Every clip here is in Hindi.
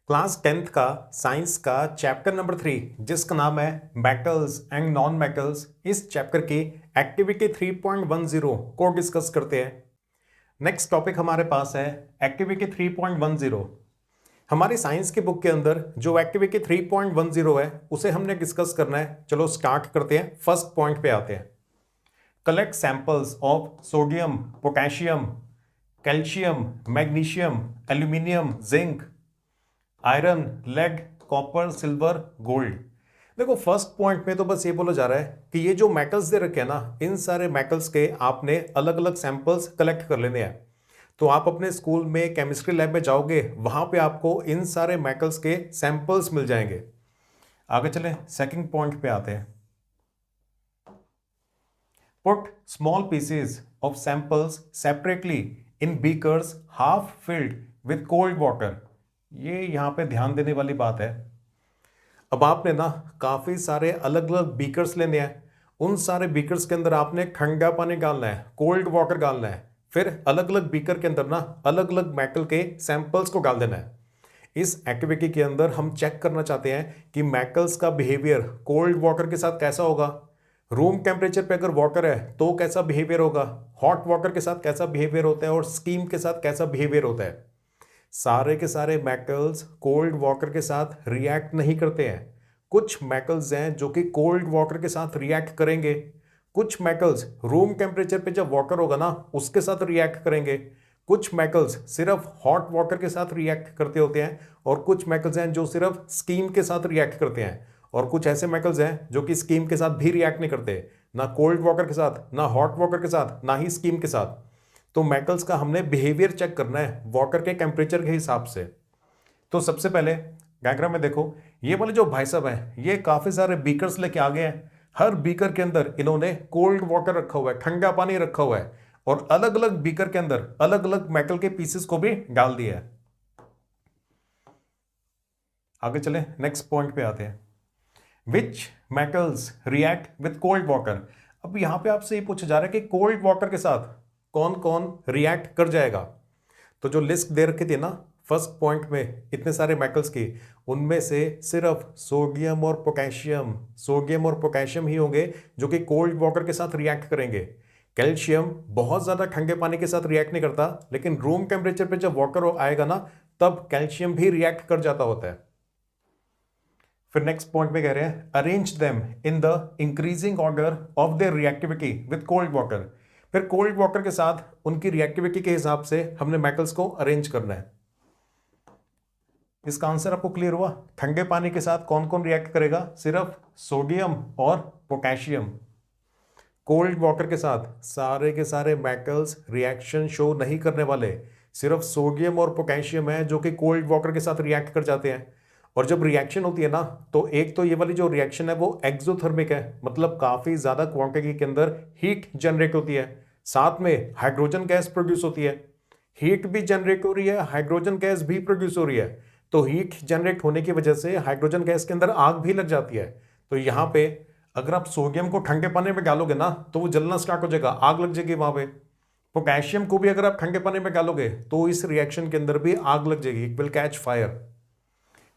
क्लास 10th का साइंस का चैप्टर नंबर 3 जिसका नाम है मेटल्स एंड नॉन मेटल्स, इस चैप्टर की एक्टिविटी 3.10 को डिस्कस करते हैं। नेक्स्ट टॉपिक हमारे पास है एक्टिविटी 3.10। हमारी साइंस की बुक के अंदर जो एक्टिविटी 3.10 है उसे हमने डिस्कस करना है। चलो स्टार्ट करते हैं, फर्स्ट पॉइंट पे आते हैं। Collect samples of sodium, potassium, calcium, magnesium, aluminium, zinc, iron, lead, copper, silver, gold. देखो फर्स्ट पॉइंट में तो बस ये बोला जा रहा है कि ये जो मेटल्स दे रखे हैं ना, इन सारे मेटल्स के आपने अलग अलग सैंपल्स कलेक्ट कर लेने हैं। तो आप अपने स्कूल में केमिस्ट्री लैब में जाओगे, वहां पे आपको इन सारे मेटल्स के सैंपल्स मिल जाएंगे। आगे चलें, सेकंड पॉइंट पे आते हैं। Put small pieces of samples separately in beakers half filled with cold water. ये यहां पे ध्यान देने वाली बात है। अब आपने ना काफी सारे अलग अलग बीकर्स लेने हैं। उन सारे बीकर्स के अंदर आपने ठंडा पानी डालना है, कोल्ड वाटर डालना है, फिर अलग अलग बीकर के अंदर ना अलग अलग मेटल के सैंपल्स को डाल देना है। इस एक्टिविटी के अंदर हम चेक करना चाहते हैं कि मेटल्स का बिहेवियर कोल्ड वाटर के साथ कैसा होगा, रूम टेम्परेचर पे अगर वाटर है तो कैसा बिहेवियर होगा, हॉट वाटर के साथ कैसा बिहेवियर होता है और स्टीम के साथ कैसा बिहेवियर होता है। सारे के सारे मेटल्स कोल्ड वाटर के साथ रिएक्ट नहीं करते हैं। कुछ मेटल्स हैं जो कि कोल्ड वाटर के साथ रिएक्ट करेंगे, कुछ मेटल्स रूम टेम्परेचर पे जब वाटर होगा ना उसके साथ रिएक्ट करेंगे, कुछ मेटल्स सिर्फ हॉट वाटर के साथ रिएक्ट करते होते हैं और कुछ मेटल्स हैं जो सिर्फ स्टीम के साथ रिएक्ट करते हैं और कुछ ऐसे मेटल्स हैं जो कि स्टीम के साथ भी रिएक्ट नहीं करते, ना कोल्ड वाटर के साथ, ना हॉट वाटर के साथ, ना ही स्टीम के साथ। तो मेटल्स का हमने बिहेवियर चेक करना है वाटर के टेम्परेचर के हिसाब से। तो सबसे पहले डायग्राम में देखो, ये वाले जो भाई साहब हैं ये काफी सारे बीकर्स लेके आ गए हैं। हर बीकर के अंदर इन्होंने कोल्ड वाटर रखा हुआ है, ठंडा पानी रखा हुआ है और अलग अलग बीकर के अंदर अलग अलग मेटल के पीसेस को भी डाल दिया है। आगे चले, नेक्स्ट पॉइंट पे आते हैं। Which metals react with cold water. अब यहां पे आपसे ये पूछा जा रहा है कि कोल्ड वाटर के साथ कौन कौन रिएक्ट कर जाएगा। तो जो लिस्ट दे रखी थी ना फर्स्ट पॉइंट में इतने सारे मेटल्स की, उनमें से सिर्फ सोडियम और पोटेशियम ही होंगे जो कि कोल्ड वाटर के साथ रिएक्ट करेंगे। कैल्शियम बहुत ज्यादा ठंडे पानी के साथ रिएक्ट नहीं करता, लेकिन रूम टेम्परेचर पे जब वाटर आएगा ना तब कैल्शियम भी रिएक्ट कर जाता होता है। फिर नेक्स्ट पॉइंट में कह रहे हैं arrange them in the increasing order of their reactivity with cold water. फिर कोल्ड वाटर के साथ उनकी रिएक्टिविटी के हिसाब से हमने मेटल्स को अरेंज करना है। इसका आंसर आपको क्लियर हुआ? ठंडे पानी के साथ कौन कौन रिएक्ट करेगा? सिर्फ सोडियम और पोटेशियम। कोल्ड वाटर के साथ सारे के सारे मेटल्स रिएक्शन शो नहीं करने वाले, सिर्फ सोडियम और पोटेशियम है जो कि कोल्ड वाटर के साथ रिएक्ट कर जाते हैं। और जब रिएक्शन होती है ना तो एक तो ये वाली जो रिएक्शन है वो एक्सोथर्मिक है, मतलब काफी ज्यादा क्वांटिटी के अंदर हीट जनरेट होती है, साथ में हाइड्रोजन गैस प्रोड्यूस होती है। हीट भी जनरेट हो रही है, हाइड्रोजन गैस भी प्रोड्यूस हो रही है। तो हीट जनरेट होने की वजह से हाइड्रोजन गैस के अंदर आग भी लग जाती है। तो यहाँ पे अगर आप सोडियम को ठंडे पानी में डालोगे ना तो वो जलना स्टार्ट हो जाएगा, आग लग जाएगी वहां पे। पोटेशियम को भी अगर आप ठंडे पानी में डालोगे तो इस रिएक्शन के अंदर भी आग लग जाएगी, इट विल कैच फायर।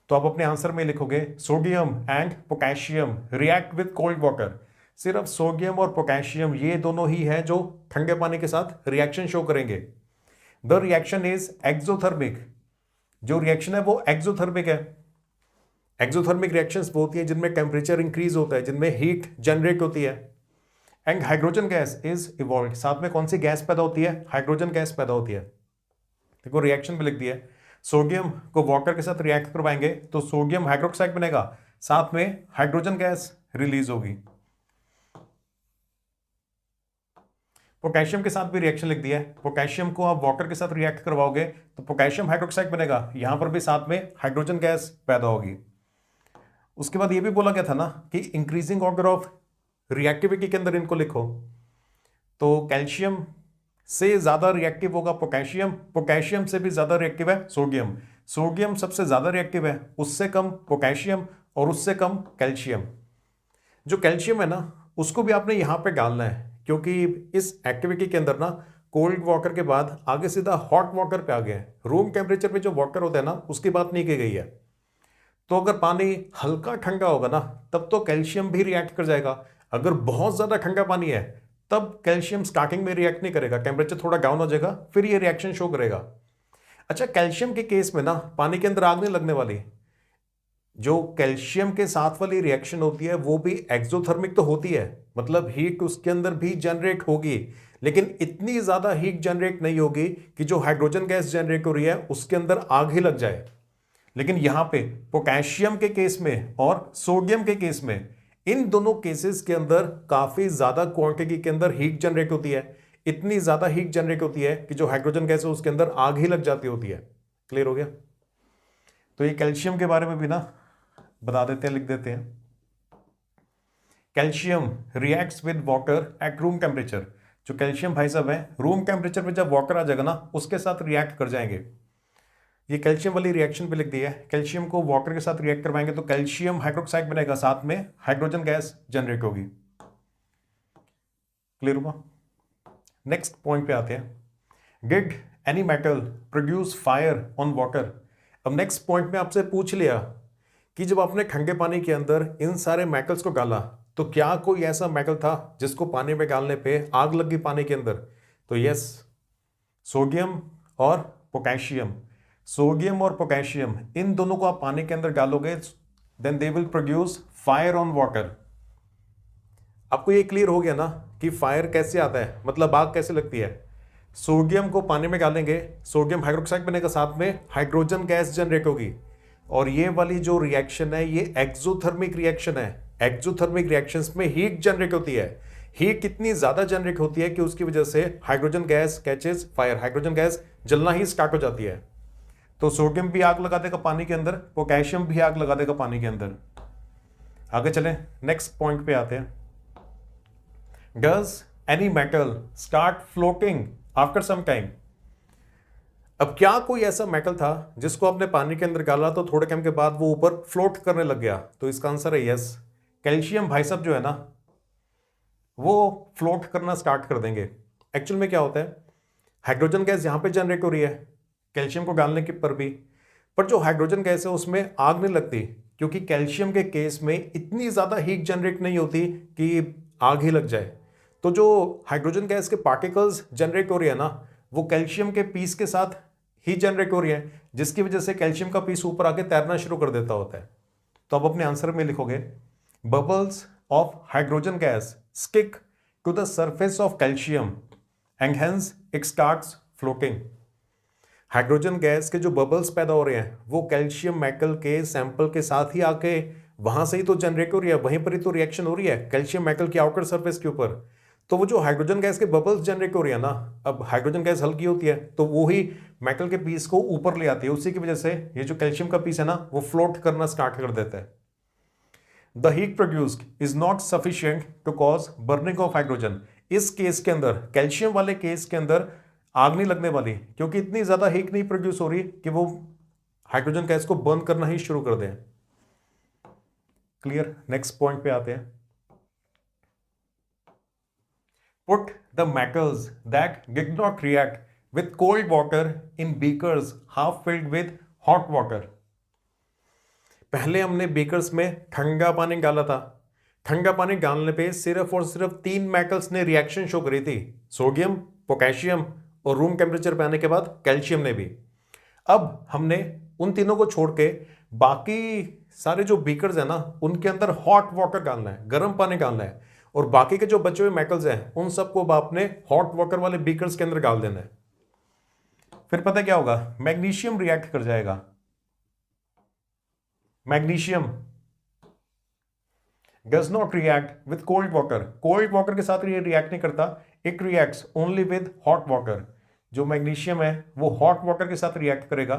तो आप अपने आंसर में लिखोगे sodium and potassium react with cold water. सिर्फ सोडियम और पोटेशियम ये दोनों ही है जो ठंडे पानी के साथ रिएक्शन शो करेंगे। The reaction is exothermic. जो रिएक्शन है वो एक्सोथर्मिक है। एक्सोथर्मिक रिएक्शंस वो होती है जिनमें टेम्परेचर इंक्रीज होता है, जिनमें हीट जनरेट होती है। And hydrogen gas is evolve. साथ में कौन सी गैस पैदा होती है? हाइड्रोजन गैस पैदा होती है। देखो रिएक्शन में लिख दिया है, सोडियम को वाटर के साथ रिएक्ट करवाएंगे तो सोडियम हाइड्रोक्साइड बनेगा, साथ में हाइड्रोजन गैस रिलीज होगी। पोटेशियम के साथ भी रिएक्शन लिख दिया है, पोटेशियम को आप वाटर के साथ रिएक्ट करवाओगे तो पोटेशियम हाइड्रोक्साइड बनेगा, यहां पर भी साथ में हाइड्रोजन गैस पैदा होगी। उसके बाद ये भी बोला गया था ना कि इंक्रीजिंग ऑर्डर ऑफ रिएक्टिविटी के अंदर इनको लिखो। तो कैल्शियम से ज्यादा रिएक्टिव होगा पोटेशियम, पोटेशियम से भी ज्यादा रिएक्टिव है सोडियम, सोडियम सबसे ज्यादा रिएक्टिव है, उससे कम पोटेशियम और उससे कम कैल्शियम। जो कैल्शियम है ना उसको भी आपने यहां पे डालना है, क्योंकि इस एक्टिविटी के अंदर ना कोल्ड वाटर के बाद आगे सीधा हॉट वाटर पे आ गए। रूम टेम्परेचर पे जो वाटर होता है ना उसकी बात नहीं की गई है। तो अगर पानी हल्का ठंडा होगा ना तब तो कैल्शियम भी रिएक्ट कर जाएगा। अगर बहुत ज्यादा ठंडा पानी है तब कैल्शियम स्टार्टिंग में रिएक्ट नहीं करेगा, टेम्परेचर थोड़ा डाउन हो जाएगा फिर ये रिएक्शन शो करेगा। अच्छा, कैल्शियम के केस में ना पानी के अंदर आग नहीं लगने वाली। जो कैल्शियम के साथ वाली रिएक्शन होती है वो भी एक्सोथर्मिक तो होती है, मतलब हीट उसके अंदर भी जनरेट होगी, लेकिन इतनी ज्यादा हीट जनरेट नहीं होगी कि जो हाइड्रोजन गैस जनरेट हो रही है उसके अंदर आग ही लग जाए। लेकिन यहां पे पोटेशियम के केस में और सोडियम के केस में, इन दोनों केसेस के अंदर काफी ज्यादा क्वांटिटी के अंदर हीट जनरेट होती है। इतनी ज्यादा हीट जनरेट होती है कि जो हाइड्रोजन गैस है उसके अंदर आग ही लग जाती होती है। क्लियर हो गया? तो ये कैल्शियम के बारे में भी ना बता देते हैं, लिख देते हैं। Calcium reacts with water at room temperature. जो कैल्शियम भाई साहब है रूम टेम्परेचर पे जब वाटर आ जाएगा ना उसके साथ रिएक्ट कर जाएंगे। ये कैल्शियम वाली रिएक्शन पे लिख दी है, कैल्शियम को वाटर के साथ रिएक्ट करवाएंगे तो कैल्शियम हाइड्रोक्साइड बनेगा, साथ में हाइड्रोजन गैस जनरेट होगी। क्लियर हुआ? नेक्स्ट पॉइंट पे आते हैं। Did any metal produce fire on water. अब नेक्स्ट पॉइंट में आपसे पूछ लिया कि जब आपने ठंडे पानी के अंदर इन सारे मेटल्स को डाला तो क्या कोई ऐसा मेटल था जिसको पानी में डालने पे आग लगी पानी के अंदर? तो यस, सोडियम और पोटेशियम। सोडियम और पोटेशियम इन दोनों को आप पानी के अंदर डालोगे then they will produce fire on water. आपको ये क्लियर हो गया ना कि फायर कैसे आता है, मतलब आग कैसे लगती है। सोडियम को पानी में डालेंगे, सोडियम हाइड्रोक्साइड बनेगा, साथ में हाइड्रोजन गैस जनरेट होगी। और ये वाली जो रिएक्शन है ये एक्सोथर्मिक रिएक्शन है। एक्सोथर्मिक रिएक्शंस में हीट जनरेट होती है। हीट कितनी ज्यादा जनरेट होती है कि उसकी वजह से hydrogen gas catches fire, hydrogen gas जलना ही स्टार्ट हो जाती है। तो सोडियम भी आग लगा देगा पानी के अंदर, पोटेशियम भी आग लगा देगा पानी के अंदर। आगे चलें, नेक्स्ट पॉइंट पे आते हैं। Does any metal start floating after some time. अब क्या कोई ऐसा मेटल था जिसको आपने पानी के अंदर डाला तो थोड़े टाइम के बाद वो ऊपर फ्लोट करने लग गया? तो इसका आंसर है यस। कैल्शियम भाई साहब जो है ना वो फ्लोट करना स्टार्ट कर देंगे। एक्चुअल में क्या होता है, हाइड्रोजन गैस यहां पे जनरेट हो रही है कैल्शियम को डालने के पर भी, पर जो हाइड्रोजन गैस है उसमें आग नहीं लगती, क्योंकि कैल्शियम के केस में इतनी ज्यादा हीट जनरेट नहीं होती कि आग ही लग जाए। तो जो हाइड्रोजन गैस के पार्टिकल्स जनरेट हो रही है ना वो कैल्शियम के पीस के साथ ही जनरेट हो रही है, जिसकी वजह से कैल्शियम का पीस ऊपर आके तैरना शुरू कर देता होता है। तो अब अपने आंसर में लिखोगे bubbles of hydrogen gas stick to the surface of calcium and hence it starts floating. Hydrogen gas के जो बबल्स पैदा हो रहे हैं वो कैल्शियम मेटल के सैंपल के साथ ही आके वहां से ही तो जनरेट हो रही है, वहीं पर ही तो रिएक्शन हो रही है कैल्शियम मेटल की आउटर सरफेस के ऊपर। तो वो जो हाइड्रोजन गैस के बबल्स जनरेट हो रही है ना, अब हाइड्रोजन गैस हल्की होती है तो वो ही मेटल के पीस को ऊपर ले आती है, उसी की वजह से ये जो कैल्शियम का पीस है ना वो फ्लोट करना स्टार्ट कर देता है। The heat produced is not sufficient to cause burning of hydrogen. इस केस के अंदर, कैल्शियम वाले केस के अंदर आग नहीं लगने वाली, क्योंकि इतनी ज्यादा हीट नहीं प्रोड्यूस हो रही कि वो हाइड्रोजन गैस को बर्न करना ही शुरू कर दें। क्लियर? नेक्स्ट पॉइंट पे आते हैं। Put the metals that did not react with cold water in beakers half filled with hot water. पहले हमने बेकर्स में ठंडा पानी डाला था। ठंडा पानी डालने पे सिर्फ और सिर्फ 3 मेटल्स ने रिएक्शन शो करी थी, सोडियम, पोटेशियम और रूम टेम्परेचर पे आने के बाद कैल्शियम ने भी। अब हमने उन तीनों को छोड़ के बाकी सारे जो बीकर्स है ना उनके अंदर हॉट वाटर डालना है, गर्म पानी डालना है, और बाकी के जो बचे हुए मेटल्स हैं उन सबको आपने हॉट वाटर वाले बीकर्स के अंदर डाल देना है। फिर पता क्या होगा, मैग्नीशियम रिएक्ट कर जाएगा। Magnesium does not react with cold water. Cold water के साथ ये रिएक्ट नहीं करता, it reacts only with hot water. जो मैग्नीशियम है वो हॉट वाटर के साथ रिएक्ट करेगा,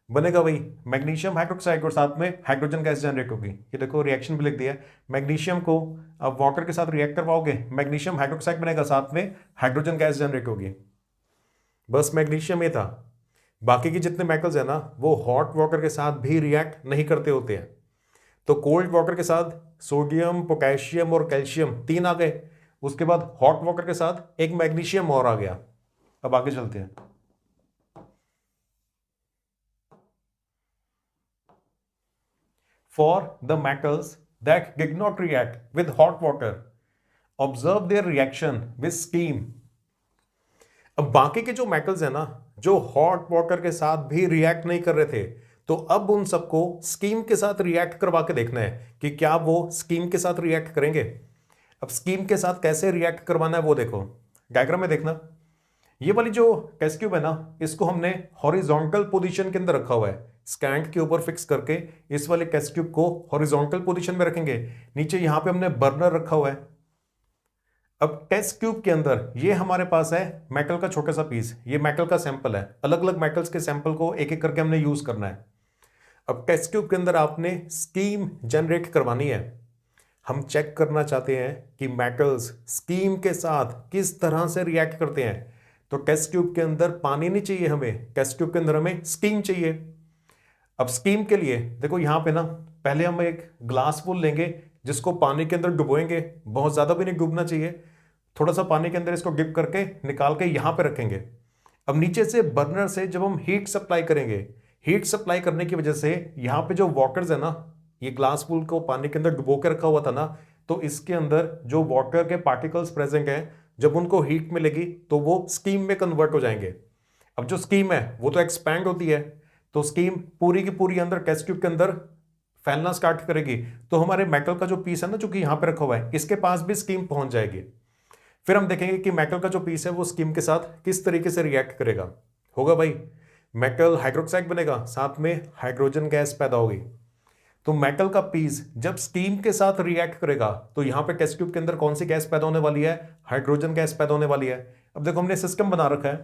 बनेगा वही मैग्नीशियम हाइड्रोक्साइड और साथ में हाइड्रोजन गैस जनरेट होगी। ये देखो रिएक्शन भी लिख दिया है। मैग्नीशियम को अब वाटर के साथ रिएक्ट करवाओगे, मैग्नीशियम हाइड्रोक्साइड बनेगा, साथ में हाइड्रोजन गैस जनरेट होगी। बस मैग्नीशियम ये था, बाकी के जितने मेटल्स है ना वो हॉट वाटर के साथ भी रिएक्ट नहीं करते होते हैं। तो कोल्ड वाटर के साथ सोडियम, पोटेशियम और कैल्शियम 3 आ गए, उसके बाद हॉट वाटर के साथ एक मैग्नीशियम और आ गया। अब आगे चलते हैं। for the metals that did not react with hot water. Observe their reaction with steam. अब बाकी के जो मेटल्स है ना, जो हॉट वाटर के साथ भी रिएक्ट नहीं कर रहे थे, तो अब उन सबको स्कीम के साथ रिएक्ट करवा के देखना है कि क्या वो स्कीम के साथ रिएक्ट करेंगे। अब स्कीम के साथ कैसे रिएक्ट करवाना है वो देखो, डायग्राम में देखना। ये वाली जो टेस्ट ट्यूब है ना, इसको हमने हॉरिजॉन्टल पोजीशन के अंदर रखा हुआ है, स्टैंड के ऊपर फिक्स करके इस वाले टेस्ट ट्यूब को हॉरिजॉन्टल पोजीशन में रखेंगे। नीचे यहां पे हमने बर्नर रखा हुआ है। अब टेस्ट ट्यूब के अंदर ये हमारे पास है मेटल का छोटा सा पीस, ये मेटल का सैंपल है। अलग अलग मेटल्स के सैंपल को एक एक करके हमने यूज करना है। अब टेस्ट ट्यूब के अंदर आपने स्कीम जनरेट करवानी है। हम चेक करना चाहते हैं कि मेटल्स स्कीम के साथ किस तरह से रिएक्ट करते हैं। तो टेस्ट ट्यूब के अंदर पानी नहीं चाहिए हमें, टेस्ट ट्यूब के अंदर हमें स्कीम चाहिए। अब स्कीम के लिए देखो यहां पे ना, पहले हम एक ग्लास फुल लेंगे जिसको पानी के अंदर डुबोएंगे, बहुत ज्यादा भी नहीं डूबना चाहिए, थोड़ा सा पानी के अंदर इसको डिप करके निकाल के यहां पे रखेंगे। अब नीचे से बर्नर से जब हम हीट सप्लाई करेंगे, हीट सप्लाई करने की वजह से यहां पे जो वाटर्स है ना, ये ग्लास फुल को पानी के अंदर डुबो के रखा हुआ था ना, तो इसके अंदर जो वाटर के पार्टिकल्स प्रेजेंट हैं, जब उनको हीट मिलेगी तो वो स्कीम में कन्वर्ट हो जाएंगे। अब जो स्कीम है वो तो एक्सपैंड होती है, तो स्कीम पूरी की पूरी अंदर टेस्ट ट्यूब के अंदर फैलना स्टार्ट करेगी। तो हमारे मेटल का जो पीस है ना, जो कि यहां पे रखा हुआ है, इसके पास भी स्कीम पहुंच जाएगी। फिर हम देखेंगे कि मेटल का जो पीस है वो स्कीम के साथ किस तरीके से रिएक्ट करेगा। होगा भाई, मेटल हाइड्रोक्साइड बनेगा, साथ में हाइड्रोजन गैस पैदा होगी। तो मेटल का पीस जब स्टीम के साथ रिएक्ट करेगा तो यहां पे टेस्ट ट्यूब के अंदर कौन सी गैस पैदा होने वाली है? हाइड्रोजन गैस पैदा होने वाली है। अब देखो हमने सिस्टम बना रखा है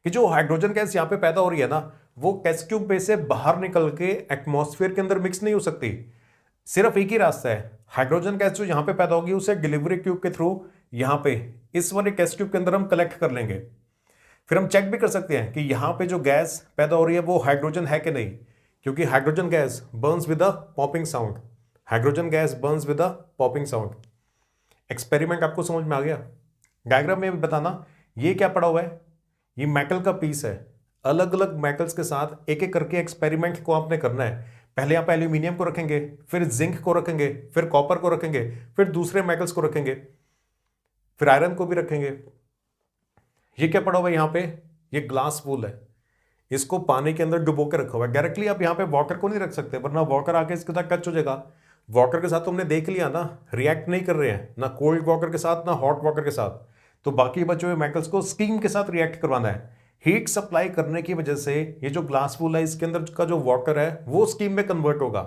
कि जो हाइड्रोजन गैस यहां पे पैदा हो रही है ना, वो टेस्ट ट्यूब में से बाहर निकल के एटमॉस्फेयर के अंदर मिक्स नहीं हो सकती। सिर्फ एक ही रास्ता है, हाइड्रोजन गैस जो यहां पे पैदा होगी उसे डिलीवरी ट्यूब के थ्रू यहां पे इस वाले टेस्ट ट्यूब के अंदर हम कलेक्ट कर लेंगे। फिर हम चेक भी कर सकते हैं कि यहां पे जो गैस पैदा हो रही है वो हाइड्रोजन है कि नहीं, क्योंकि hydrogen gas Burns with a popping sound. Hydrogen gas Burns with a popping sound. Experiment आपको समझ में आ गया? डायग्राम में बताना ये क्या पड़ा हुआ है, ये मेटल का पीस है। अलग अलग मेटल्स के साथ एक एक करके एक्सपेरिमेंट को आपने करना है। पहले आप एल्यूमिनियम को रखेंगे, फिर जिंक को रखेंगे, फिर कॉपर को रखेंगे, फिर दूसरे मेटल्स को रखेंगे, फिर आयरन को भी रखेंगे। ये क्या पड़ा हुआ है यहां पे? ये ग्लास वूल है, इसको पानी के अंदर डुबो के रखा हुआ है। डायरेक्टली आप यहां पे वाटर को नहीं रख सकते, वरना वाटर आके इसके साथ टच हो जाएगा। वाटर के साथ तुमने देख लिया ना, रिएक्ट नहीं कर रहे हैं, ना कोल्ड वाटर के साथ ना हॉट वाटर के साथ। तो बाकी बचे हुए मेटल्स को स्टीम के साथ रिएक्ट करवाना है। हीट सप्लाई करने की वजह से ये जो ग्लास वूल है, इसके अंदर का जो वाटर है वो स्टीम में कन्वर्ट होगा।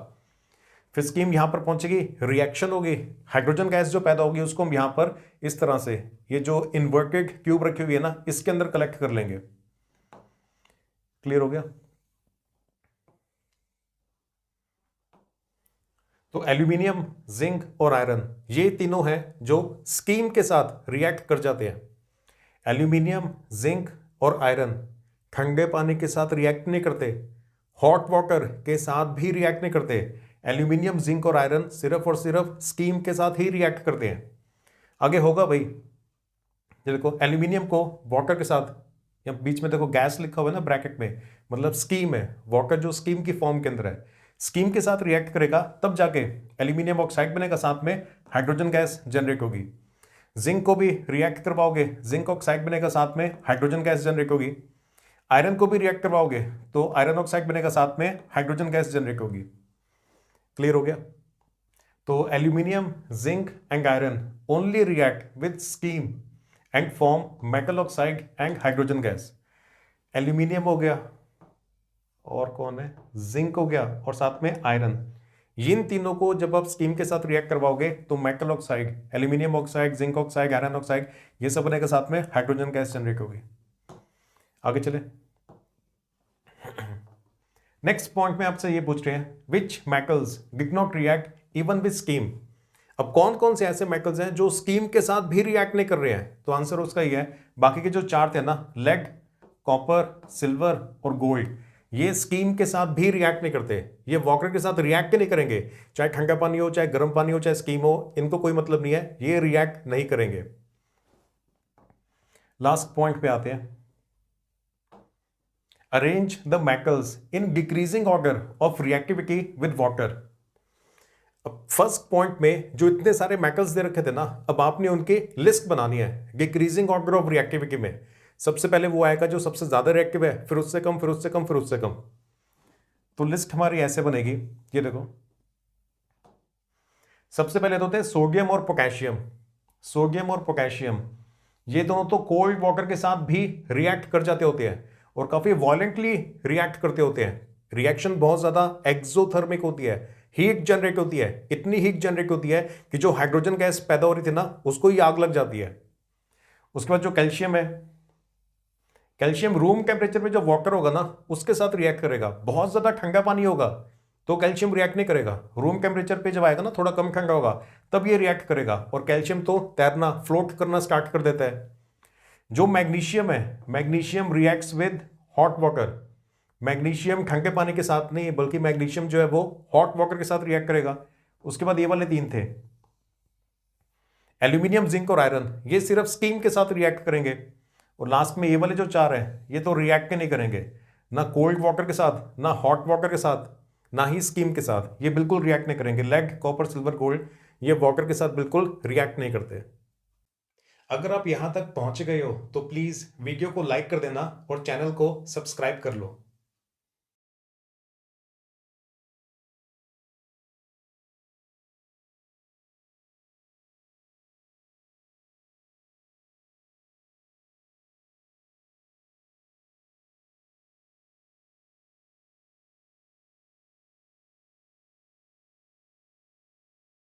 फिर स्कीम यहां पर पहुंचेगी, रिएक्शन होगी, हाइड्रोजन गैस जो पैदा होगी उसको हम यहां पर इस तरह से ये जो इन्वर्टेड ट्यूब रखी हुई है ना, इसके अंदर कलेक्ट कर लेंगे। क्लियर हो गया? तो एल्यूमिनियम, जिंक और आयरन ये तीनों हैं जो स्कीम के साथ रिएक्ट कर जाते हैं। एल्यूमिनियम, जिंक और आयरन ठंडे पानी के साथ रिएक्ट नहीं करते, हॉट वाटर के साथ भी रिएक्ट नहीं करते। एल्यूमिनियम, जिंक और आयरन सिर्फ और सिर्फ स्कीम के साथ ही रिएक्ट करते हैं। आगे होगा भाई, ये देखो एल्यूमिनियम को वाटर के साथ, या बीच में देखो गैस लिखा हुआ है ना ब्रैकेट में, मतलब स्कीम है, वाटर जो स्कीम की फॉर्म के अंदर है, स्कीम के साथ रिएक्ट करेगा तब जाके एल्यूमिनियम ऑक्साइड बनेगा, साथ में हाइड्रोजन गैस जनरेट होगी। जिंक को भी रिएक्ट करवाओगे, जिंक ऑक्साइड बनेगा, साथ में हाइड्रोजन गैस जनरेट होगी। आयरन को भी रिएक्ट करवाओगे तो आयरन ऑक्साइड बनेगा, साथ में हाइड्रोजन गैस जनरेट होगी। क्लियर हो गया? तो aluminium, zinc and iron only react with steam and form metal oxide and hydrogen gas. Aluminium हो गया, और कौन है? जिंक हो गया, और साथ में आयरन। इन तीनों को जब आप स्टीम के साथ रिएक्ट करवाओगे तो metal oxide, aluminium oxide, zinc oxide, iron oxide, ये सब बनेगा, साथ में हाइड्रोजन गैस जनरेट होगी। आगे चले। नेक्स्ट पॉइंट में आपसे ये पूछ रहे हैं, which metals did not react even with steam. अब कौन कौन से ऐसे मेटल्स हैं जो स्टीम के साथ भी रिएक्ट नहीं कर रहे हैं? तो आंसर उसका ये है, बाकी के जो चार थे ना, लेड, कॉपर, सिल्वर और गोल्ड, ये स्टीम के साथ भी रिएक्ट नहीं करते। ये वाटर के साथ रिएक्ट नहीं करेंगे, चाहे ठंडा पानी हो, चाहे गर्म पानी हो, चाहे स्टीम हो, इनको कोई मतलब नहीं है, ये रिएक्ट नहीं करेंगे। लास्ट पॉइंट पे आते हैं। Arrange the metals in decreasing order of reactivity with water. अब फर्स्ट पॉइंट में जो इतने सारे मेटल्स दे रखे थे ना, अब आपने उनकी लिस्ट बनानी है डिक्रीजिंग ऑर्डर ऑफ रिएक्टिविटी में। सबसे पहले वो आएगा जो सबसे ज्यादा रिएक्टिव है, फिर उससे कम, फिर उससे कम, फिर उससे कम। तो लिस्ट हमारी ऐसे बनेगी, ये देखो। सबसे पहले तो होते हैं सोडियम और पोटेशियम। सोडियम और पोटेशियम ये दोनों तो कोल्ड वाटर के साथ भी रिएक्ट कर जाते होते हैं और काफी वॉलेंटली रिएक्ट करते होते हैं। रिएक्शन बहुत ज्यादा एक्सोथर्मिक होती है, हीट जनरेट होती है। इतनी हीट जनरेट होती है कि जो हाइड्रोजन गैस पैदा हो रही थी ना, उसको ही आग लग जाती है। उसके बाद जो कैल्शियम है, कैल्शियम रूम टेम्परेचर पे जो वाटर होगा ना, उसके साथ रिएक्ट करेगा। बहुत ज्यादा ठंडा पानी होगा तो कैल्शियम रिएक्ट नहीं करेगा। रूम टेम्परेचर पे जब आएगा ना, थोड़ा कम ठंडा होगा, तब ये रिएक्ट करेगा और कैल्शियम तो तैरना, फ्लोट करना स्टार्ट कर देता है। जो मैग्नीशियम है, magnesium reacts with hot water. Magnesium ठंडे पानी के साथ नहीं, बल्कि मैग्नीशियम जो है वो हॉट वाटर के साथ रिएक्ट करेगा। उसके बाद ये वाले तीन थे, एल्यूमिनियम, जिंक और आयरन, ये सिर्फ स्टीम के साथ रिएक्ट करेंगे। और लास्ट में ये वाले जो चार हैं, ये तो रिएक्ट नहीं करेंगे, ना कोल्ड वाटर के साथ, ना हॉट वाटर के साथ, ना ही स्कीम के साथ। ये बिल्कुल रिएक्ट नहीं करेंगे। लेड, कॉपर, सिल्वर, गोल्ड, ये वाटर के साथ बिल्कुल रिएक्ट नहीं करते। अगर आप यहां तक पहुंच गए हो तो प्लीज वीडियो को लाइक कर देना और चैनल को सब्सक्राइब कर लो।